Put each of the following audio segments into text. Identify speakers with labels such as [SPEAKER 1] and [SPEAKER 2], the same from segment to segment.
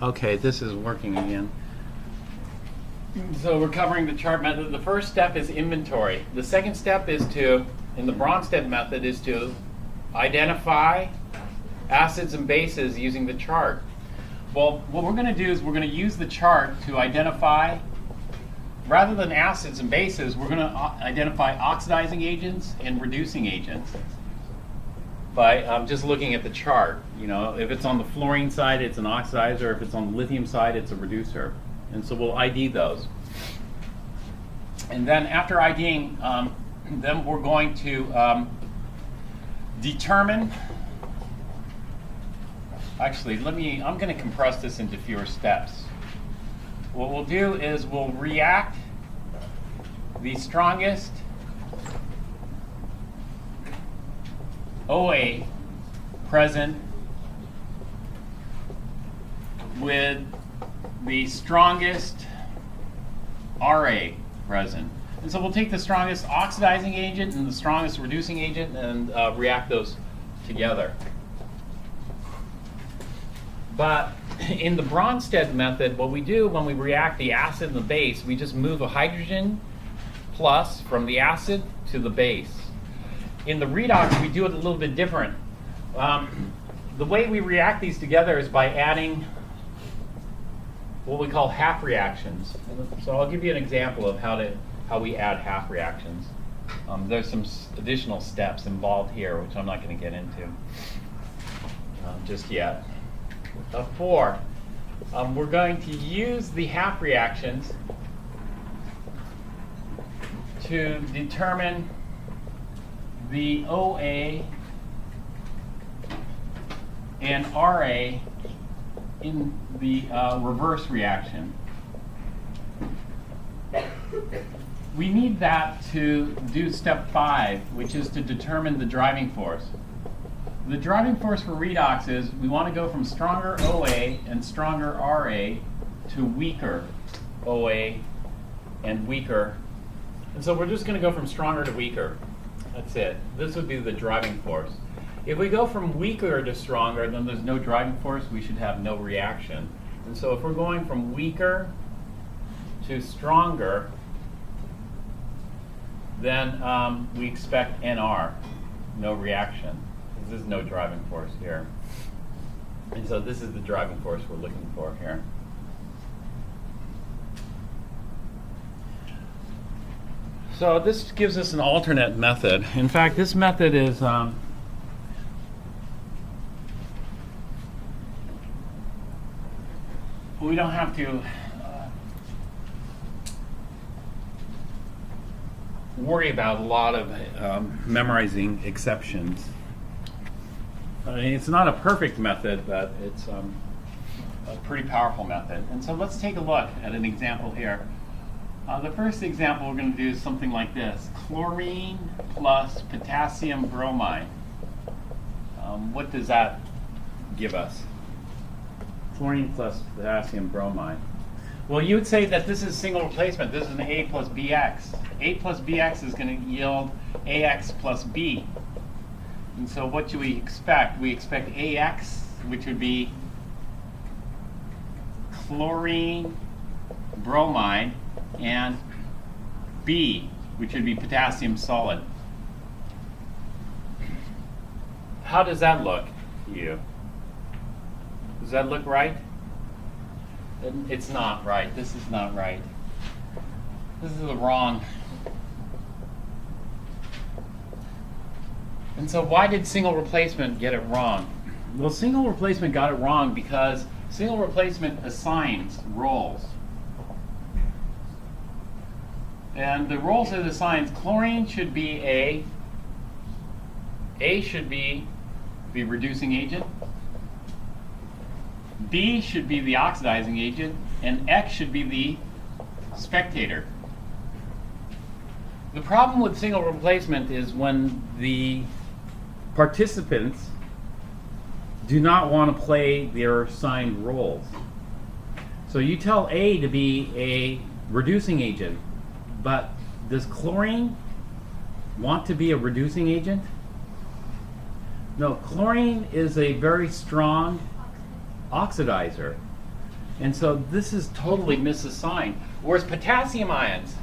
[SPEAKER 1] Okay, this is working again. So we're covering the chart method. The first step is inventory. The second step is in the Bronsted method, is to identify acids and bases using the chart. Well, what we're going to do is we're going to use the chart to identify, rather than acids and bases, we're going to identify oxidizing agents and reducing agents by just looking at the chart. You know, if it's on the fluorine side, it's an oxidizer. If it's on the lithium side, it's a reducer. And so we'll ID those. And then after IDing, then we're going to determine. Actually, I'm going to compress this into fewer steps. What we'll do is we'll react the strongest OA present with the strongest RA present. And so we'll take the strongest oxidizing agent and the strongest reducing agent and react those together. But in the Bronsted method, what we do when we react the acid and the base, we just move a hydrogen plus from the acid to the base. In the redox, we do it a little bit different. The way we react these together is by adding what we call half reactions. So I'll give you an example of how we add half reactions. There's some additional steps involved here, which I'm not going to get into just yet. We're going to use the half reactions to determine the OA and RA in the reverse reaction. We need that to do step 5, which is to determine the driving force. The driving force for redox is we want to go from stronger OA and stronger RA to weaker OA and weaker. And so we're just going to go from stronger to weaker. That's it. This would be the driving force. If we go from weaker to stronger, then there's no driving force. We should have no reaction. And so if we're going from weaker to stronger, then we expect NR, no reaction. There's no driving force here. And so this is the driving force we're looking for here. So this gives us an alternate method. In fact, this method is we don't have to worry about a lot of memorizing exceptions. I mean, it's not a perfect method, but it's a pretty powerful method. And so let's take a look at an example here. The first example we're going to do is something like this. Chlorine plus potassium bromide. What does that give us? Chlorine plus potassium bromide. Well, you would say that this is single replacement. This is an A plus BX. A plus BX is going to yield AX plus B. And so what do we expect? We expect AX, which would be chlorine bromide, and B, which would be potassium solid. How does that look to you? Does that look right? It's not right. This is not right. This is the wrong. And so why did single replacement get it wrong? Well, single replacement got it wrong because single replacement assigns roles. And the roles it assigns, chlorine should be A should be the reducing agent, B should be the oxidizing agent, and X should be the spectator. The problem with single replacement is when the participants do not want to play their assigned roles. So you tell A to be a reducing agent, but does chlorine want to be a reducing agent? No, chlorine is a very strong oxidizer. And so this is totally misassigned. Whereas potassium ions,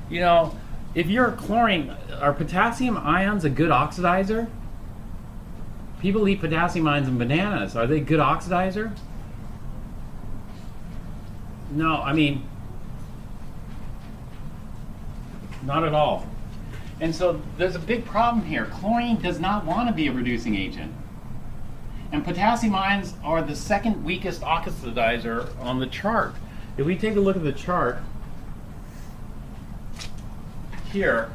[SPEAKER 1] you know, if you're chlorine, are potassium ions a good oxidizer? People eat potassium ions in bananas. Are they a good oxidizer? No, I mean, not at all. And so there's a big problem here. Chlorine does not want to be a reducing agent. And potassium ions are the second weakest oxidizer on the chart. If we take a look at the chart here,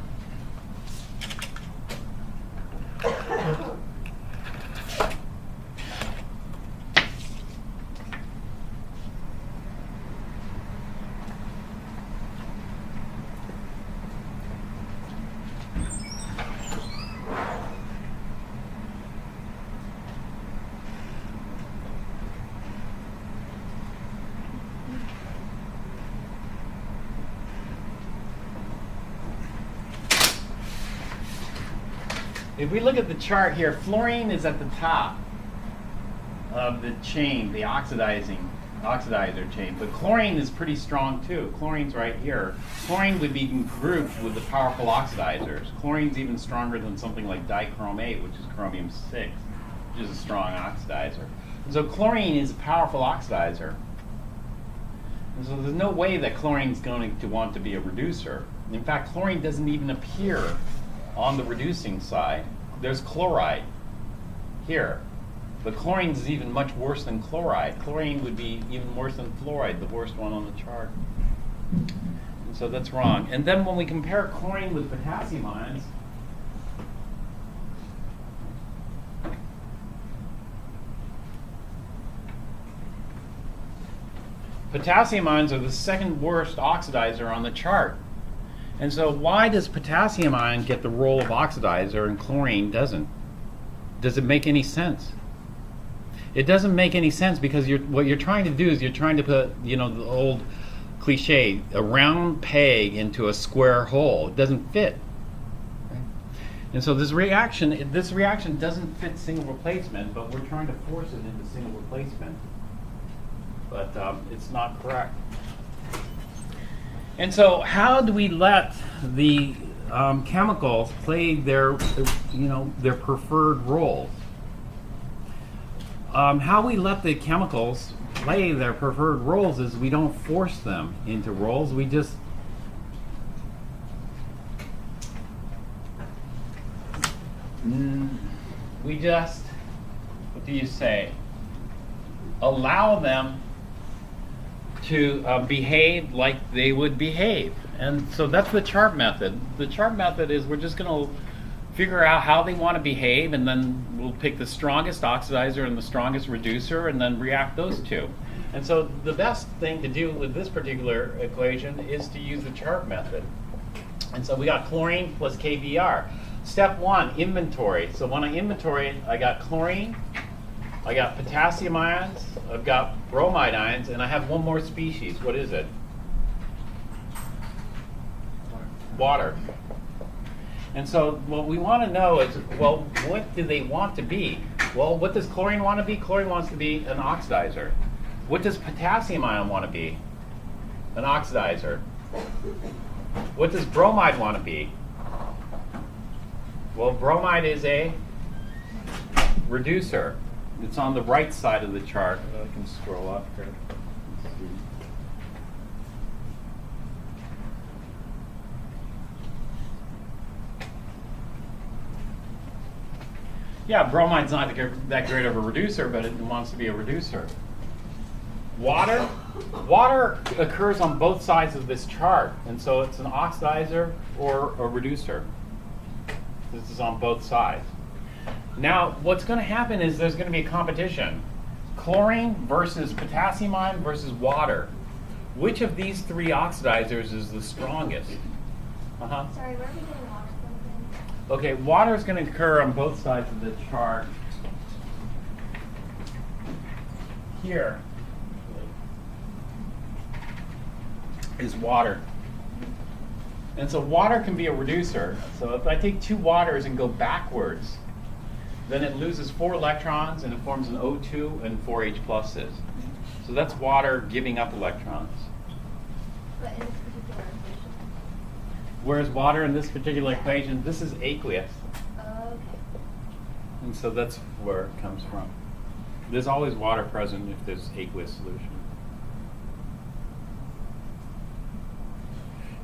[SPEAKER 1] if we look at the chart here, fluorine is at the top of the chain, the oxidizer chain, but chlorine is pretty strong too. Chlorine's right here. Chlorine would be grouped with the powerful oxidizers. Chlorine's even stronger than something like dichromate, which is chromium-6, which is a strong oxidizer. And so chlorine is a powerful oxidizer. And so there's no way that chlorine's going to want to be a reducer. In fact, chlorine doesn't even appear on the reducing side. There's chloride here. But chlorine is even much worse than chloride. Chlorine would be even worse than fluoride, the worst one on the chart. And so that's wrong. And then when we compare chlorine with potassium ions, potassium ions are the second worst oxidizer on the chart. And so why does potassium ion get the role of oxidizer and chlorine doesn't? Does it make any sense? It doesn't make any sense because what you're trying to do is you're trying to put, you know, the old cliche, a round peg into a square hole. It doesn't fit. Right? And so this reaction doesn't fit single replacement, but we're trying to force it into single replacement. But it's not correct. And so how do we let the chemicals play their preferred roles? How we let the chemicals play their preferred roles is we don't force them into roles. We just what do you say? Allow them to behave like they would behave. And so that's the chart method. The chart method is we're just going to figure out how they want to behave, and then we'll pick the strongest oxidizer and the strongest reducer and then react those two. And so the best thing to do with this particular equation is to use the chart method. And so we got chlorine plus KBr. Step one, inventory. So when I inventory, I got chlorine, I got potassium ions, I've got bromide ions, and I have one more species. What is it? Water. And so what we want to know is, well, what do they want to be? Well, what does chlorine want to be? Chlorine wants to be an oxidizer. What does potassium ion want to be? An oxidizer. What does bromide want to be? Well, bromide is a reducer. It's on the right side of the chart. I can scroll up here. Yeah, bromide's not that great of a reducer, but it wants to be a reducer. Water occurs on both sides of this chart, and so it's an oxidizer or a reducer. This is on both sides. Now, what's going to happen is there's going to be a competition. Chlorine versus potassium ion versus water. Which of these three oxidizers is the strongest?
[SPEAKER 2] Sorry, where are we getting water from?
[SPEAKER 1] Okay, water is going to occur on both sides of the chart. Here is water. And so water can be a reducer. So if I take two waters and go backwards, then it loses 4 electrons and it forms an O2 and 4 H pluses. So that's water giving up electrons.
[SPEAKER 2] But in this particular equation.
[SPEAKER 1] Whereas water in this particular equation, this is aqueous.
[SPEAKER 2] Okay.
[SPEAKER 1] And so that's where it comes from. There's always water present if there's aqueous solution.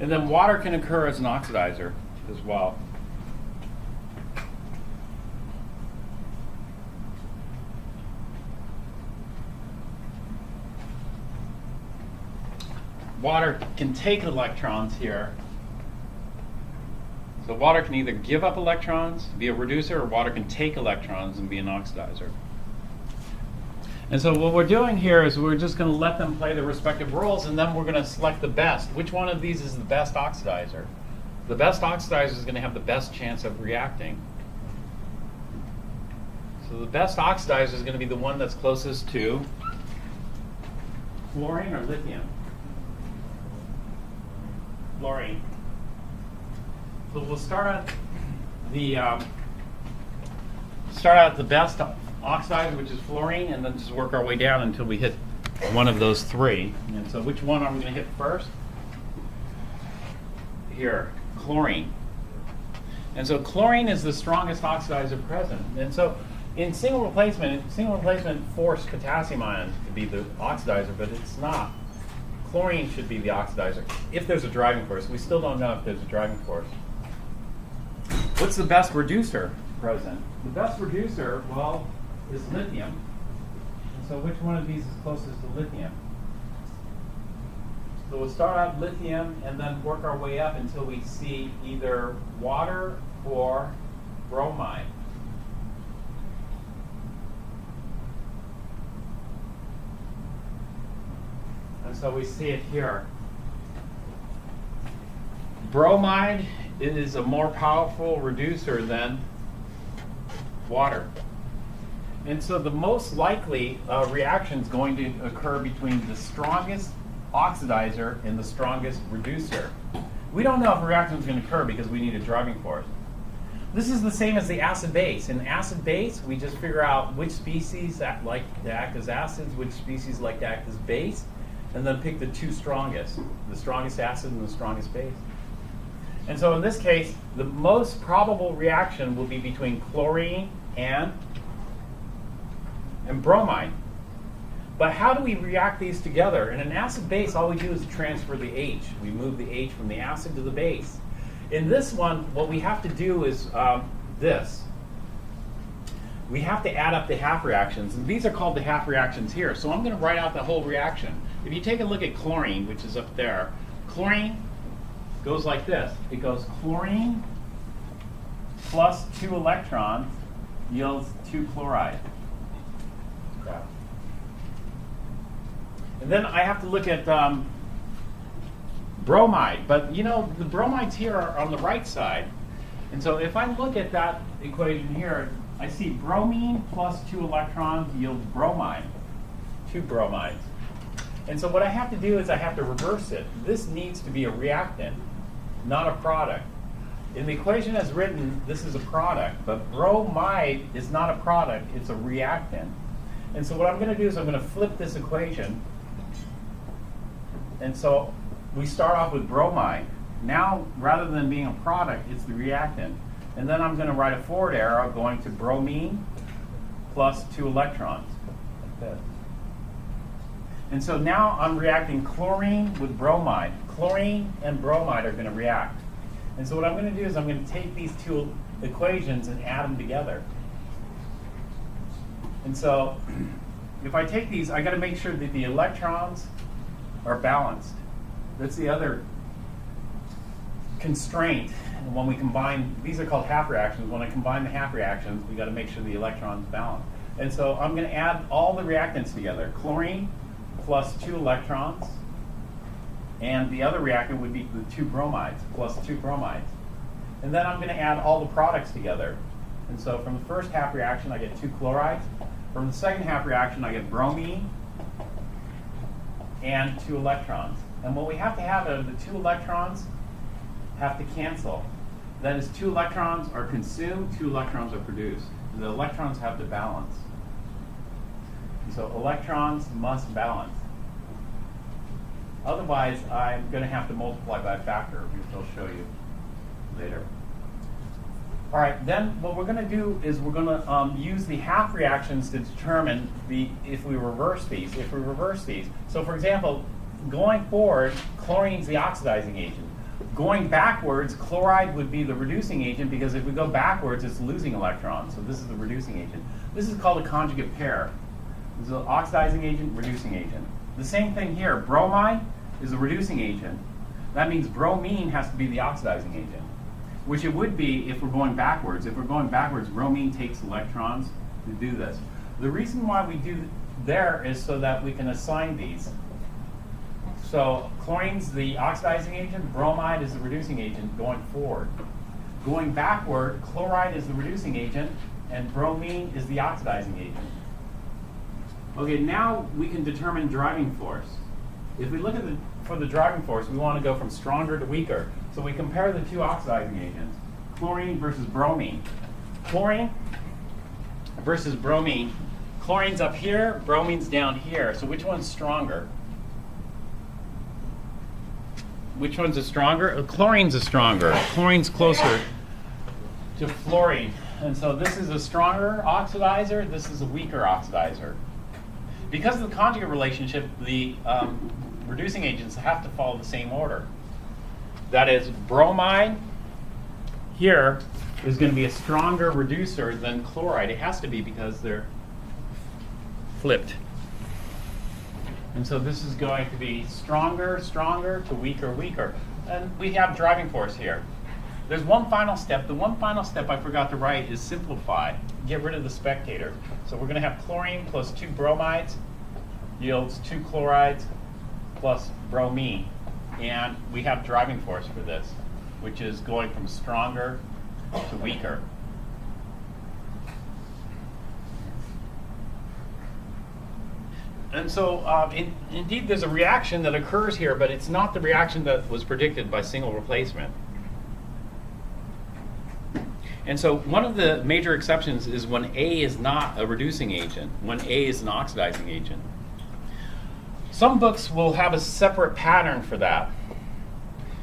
[SPEAKER 1] And then water can occur as an oxidizer as well. Water can take electrons here. So water can either give up electrons, be a reducer, or water can take electrons and be an oxidizer. And so what we're doing here is we're just going to let them play their respective roles, and then we're going to select the best. Which one of these is the best oxidizer? The best oxidizer is going to have the best chance of reacting. So the best oxidizer is going to be the one that's closest to fluorine or lithium. Fluorine. So we'll start at the best oxidizer, which is fluorine, and then just work our way down until we hit one of those three. And so which one are we going to hit first? Here, chlorine. And so chlorine is the strongest oxidizer present. And so in single replacement forced potassium ions to be the oxidizer, but it's not. Chlorine should be the oxidizer if there's a driving force. We still don't know if there's a driving force. What's the best reducer present? The best reducer, well, is lithium. And so which one of these is closest to lithium? So we'll start out lithium and then work our way up until we see either water or bromide. And so we see it here. Bromide is a more powerful reducer than water. And so the most likely reaction is going to occur between the strongest oxidizer and the strongest reducer. We don't know if a reaction is going to occur because we need a driving force. This is the same as the acid-base. In acid-base, we just figure out which species like to act as acids, which species like to act as base, and then pick the two strongest, the strongest acid and the strongest base. And so in this case, the most probable reaction will be between chlorine and bromide. But how do we react these together? In an acid-base, all we do is transfer the H. We move the H from the acid to the base. In this one, what we have to do is this. We have to add up the half reactions, and these are called the half reactions here. So I'm going to write out the whole reaction. If you take a look at chlorine, which is up there, chlorine goes like this. It goes chlorine plus 2 electrons yields 2 chloride. And then I have to look at bromide. But you know, the bromides here are on the right side. And so if I look at that equation here, I see bromine plus 2 electrons yields bromide, 2 bromides. And so what I have to do is I have to reverse it. This needs to be a reactant, not a product. In the equation as written, this is a product, but bromide is not a product, it's a reactant. And so what I'm going to do is I'm going to flip this equation. And so we start off with bromide. Now, rather than being a product, it's the reactant. And then I'm going to write a forward arrow going to bromine plus 2 electrons, like this. And so now I'm reacting chlorine with bromide. Chlorine and bromide are going to react. And so what I'm going to do is I'm going to take these two equations and add them together. And so if I take these, I got to make sure that the electrons are balanced. That's the other constraint. And when we combine, these are called half reactions. When I combine the half reactions, we got to make sure the electrons balance. And so I'm going to add all the reactants together. Chlorine plus 2 electrons, and the other reactant would be the 2 bromides plus 2 bromides. And then I'm going to add all the products together. And so from the first half reaction, I get 2 chlorides. From the second half reaction, I get bromine and 2 electrons. And what we have to have are the 2 electrons have to cancel. That is, 2 electrons are consumed, 2 electrons are produced. The electrons have to balance. So electrons must balance. Otherwise, I'm going to have to multiply by a factor, which I'll show you later. All right, then what we're going to do is we're going to use the half reactions to determine if we reverse these. So for example, going forward, chlorine's the oxidizing agent. Going backwards, chloride would be the reducing agent, because if we go backwards, it's losing electrons. So this is the reducing agent. This is called a conjugate pair. This is an oxidizing agent, reducing agent. The same thing here. Bromide is a reducing agent. That means bromine has to be the oxidizing agent, which it would be if we're going backwards. If we're going backwards, bromine takes electrons to do this. The reason why we do there is so that we can assign these. So chlorine's the oxidizing agent, bromide is the reducing agent going forward. Going backward, chloride is the reducing agent, and bromine is the oxidizing agent. Okay, now we can determine driving force. If we look at for the driving force, we want to go from stronger to weaker. So we compare the two oxidizing agents, chlorine versus bromine. Chlorine versus bromine. Chlorine's up here, bromine's down here. So which one's stronger? Which one's stronger? Chlorine's stronger. Chlorine's closer to fluorine. And so this is a stronger oxidizer, this is a weaker oxidizer. Because of the conjugate relationship, the reducing agents have to follow the same order. That is, bromide here is going to be a stronger reducer than chloride. It has to be because they're flipped. And so this is going to be stronger to weaker. And we have driving force here. There's one final step. The one final step I forgot to write is simplify. Get rid of the spectator. So we're going to have chlorine plus 2 bromides yields 2 chlorides plus bromine. And we have driving force for this, which is going from stronger to weaker. And so, indeed, there's a reaction that occurs here, but it's not the reaction that was predicted by single replacement. And so, one of the major exceptions is when A is not a reducing agent, when A is an oxidizing agent. Some books will have a separate pattern for that.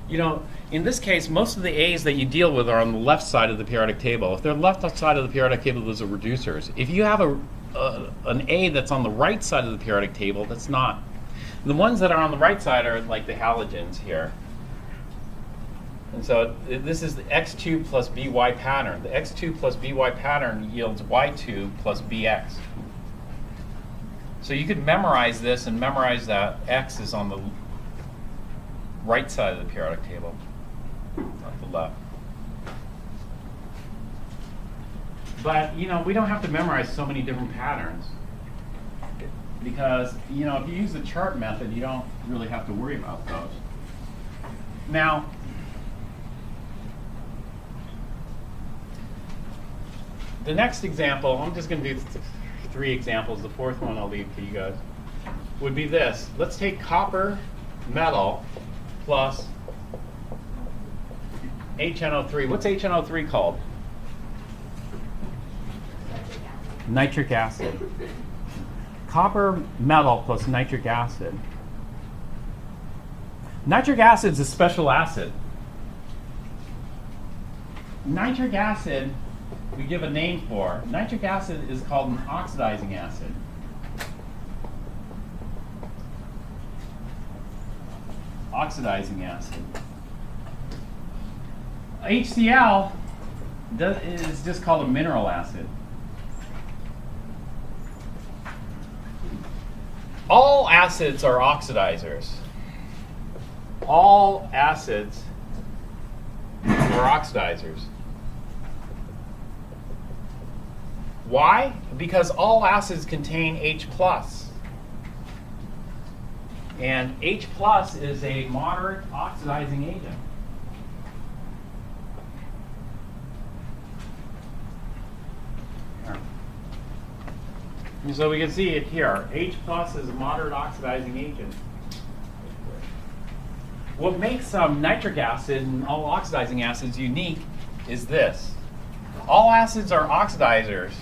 [SPEAKER 1] You know, in this case, most of the A's that you deal with are on the left side of the periodic table. If they're left side of the periodic table, those are reducers. If you have an A that's on the right side of the periodic table, that's not. The ones that are on the right side are like the halogens here. And so this is the X2 plus BY pattern. The X2 plus BY pattern yields Y2 plus BX. So you could memorize this and memorize that X is on the right side of the periodic table, not the left. But, you know, we don't have to memorize so many different patterns because, you know, if you use the chart method, you don't really have to worry about those. Now, the next example, I'm just going to do 3 examples. The fourth one I'll leave to you guys. Would be this. Let's take copper metal plus HNO3. What's HNO3 called? Nitric acid. Copper metal plus nitric acid. Nitric acid is a special acid. Nitric acid we give a name for. Nitric acid is called an oxidizing acid. Oxidizing acid. HCl is just called a mineral acid. All acids are oxidizers. All acids are oxidizers. Why? Because all acids contain H+. And H+ is a moderate oxidizing agent. And so we can see it here. H+ is a moderate oxidizing agent. What makes nitric acid and all oxidizing acids unique is this. All acids are oxidizers,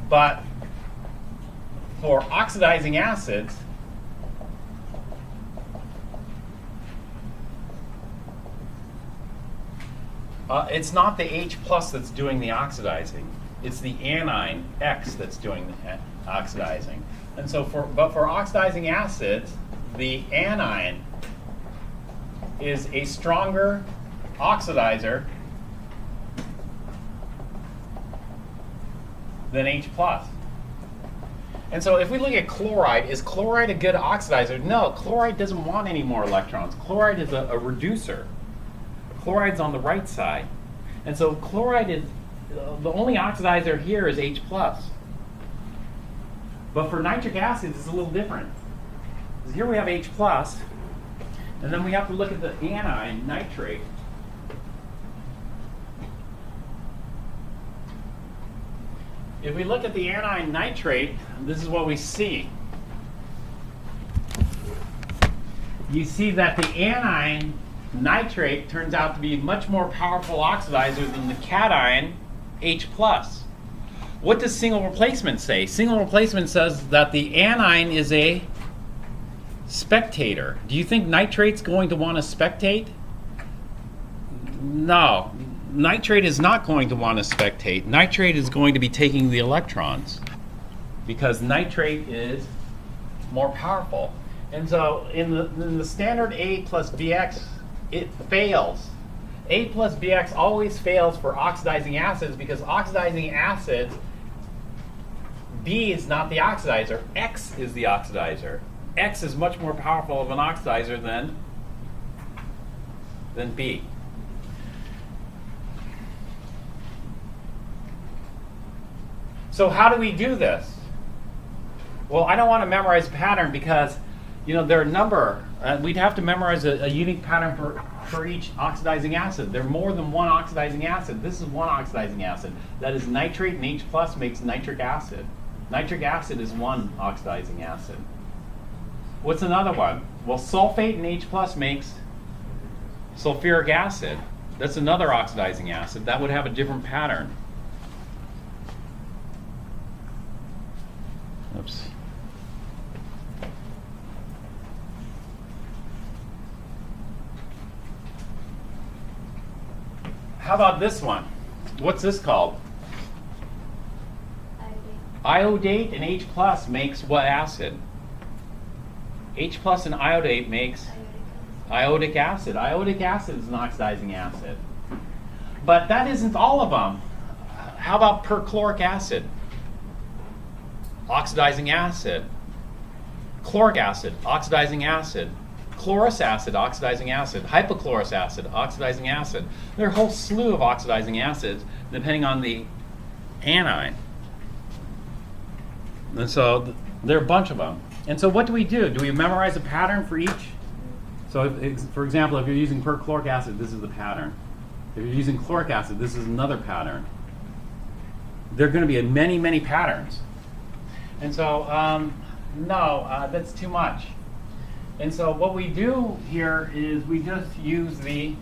[SPEAKER 1] but for oxidizing acids, it's not the H plus that's doing the oxidizing. It's the anion X that's doing the oxidizing. And so for oxidizing acids, the anion is a stronger oxidizer than H plus. And so if we look at chloride, is chloride a good oxidizer? No, chloride doesn't want any more electrons. Chloride is a reducer. Chloride's on the right side. And so chloride is, the only oxidizer here is H plus. But for nitric acid, it's a little different. Because here we have H plus, and then we have to look at the anion, nitrate. If we look at the anion nitrate, this is what we see. You see that the anion nitrate turns out to be a much more powerful oxidizer than the cation H plus. What does single replacement say? Single replacement says that the anion is a spectator. Do you think nitrate's going to want to spectate? No. Nitrate is not going to want to spectate. Nitrate is going to be taking the electrons because nitrate is more powerful. And so in the standard A plus Bx, it fails. A plus Bx always fails for oxidizing acids because oxidizing acids, B is not the oxidizer, X is the oxidizer. X is much more powerful of an oxidizer than B. So how do we do this? Well, I don't want to memorize a pattern because, there are a number. We'd have to memorize a unique pattern for each oxidizing acid. There are more than one oxidizing acid. This is one oxidizing acid. That is nitrate, and H plus makes nitric acid. Nitric acid is one oxidizing acid. What's another one? Well, sulfate and H plus makes sulfuric acid. That's another oxidizing acid. That would have a different pattern. Oops. How about this one? What's this called? Iodate and H plus makes what acid? H plus and iodate makes iodic acid. Iodic acid is an oxidizing acid. But that isn't all of them. How about perchloric acid? Oxidizing acid. Chloric acid, oxidizing acid. Chlorous acid, oxidizing acid. Hypochlorous acid, oxidizing acid. There are a whole slew of oxidizing acids depending on the anion. And so there are a bunch of them. And so what do? Do we memorize a pattern for each? So for example, if you're using perchloric acid, this is the pattern. If you're using chloric acid, this is another pattern. There are going to be many, many patterns. And so, no, that's too much. And so what we do here is we just use we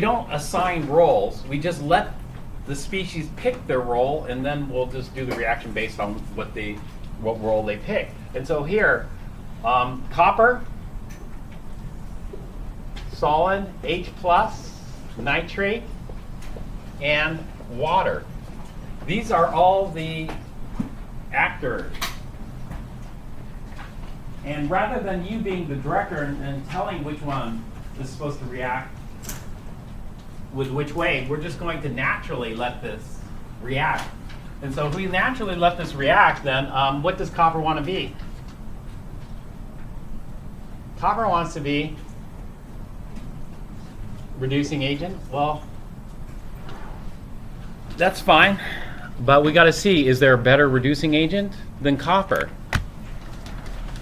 [SPEAKER 1] don't assign roles. We just let the species pick their role, and then we'll just do the reaction based on what role they pick. And so here, copper, solid, H plus, nitrate, and water. These are all the actors. And rather than you being the director and telling which one is supposed to react with which way, we're just going to naturally let this react. And so if we naturally let this react, then what does copper want to be? Copper wants to be reducing agent. Well, that's fine. But we got to see, is there a better reducing agent than copper?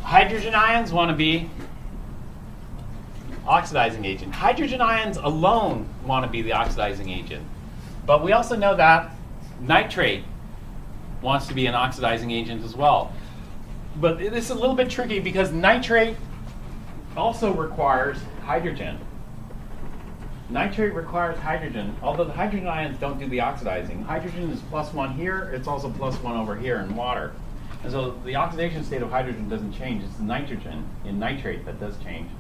[SPEAKER 1] Hydrogen ions want to be oxidizing agent. Hydrogen ions alone want to be the oxidizing agent. But we also know that nitrate wants to be an oxidizing agent as well. But this is a little bit tricky because nitrate also requires hydrogen. Nitrate requires hydrogen, although the hydrogen ions don't do the oxidizing. Hydrogen is +1 here, it's also +1 over here in water. And so the oxidation state of hydrogen doesn't change. It's the nitrogen in nitrate that does change.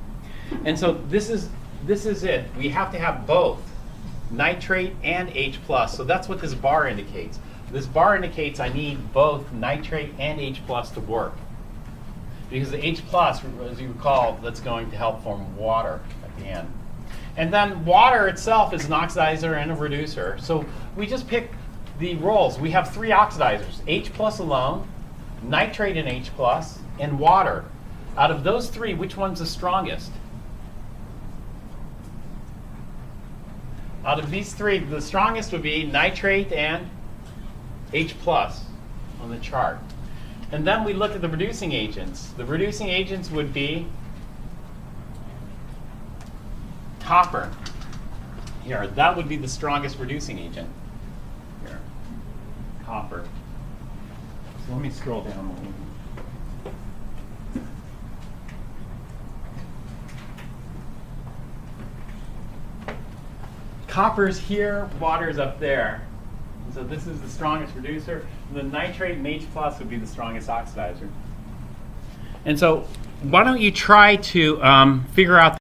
[SPEAKER 1] And so this is it. We have to have both nitrate and H+. So that's what this bar indicates. This bar indicates I need both nitrate and H+ to work. Because the H+, as you recall, that's going to help form water at the end. And then water itself is an oxidizer and a reducer. So we just pick the roles. We have three oxidizers, H+ alone, nitrate and H+, and water. Out of those three, which one's the strongest? Out of these three, the strongest would be nitrate and H+ on the chart. And then we look at the reducing agents. The reducing agents would be copper. Here, that would be the strongest reducing agent. Here, copper. So let me scroll down a little. Copper's here, water's up there. And so this is the strongest reducer. The nitrate and H+ would be the strongest oxidizer. And so why don't you try to figure out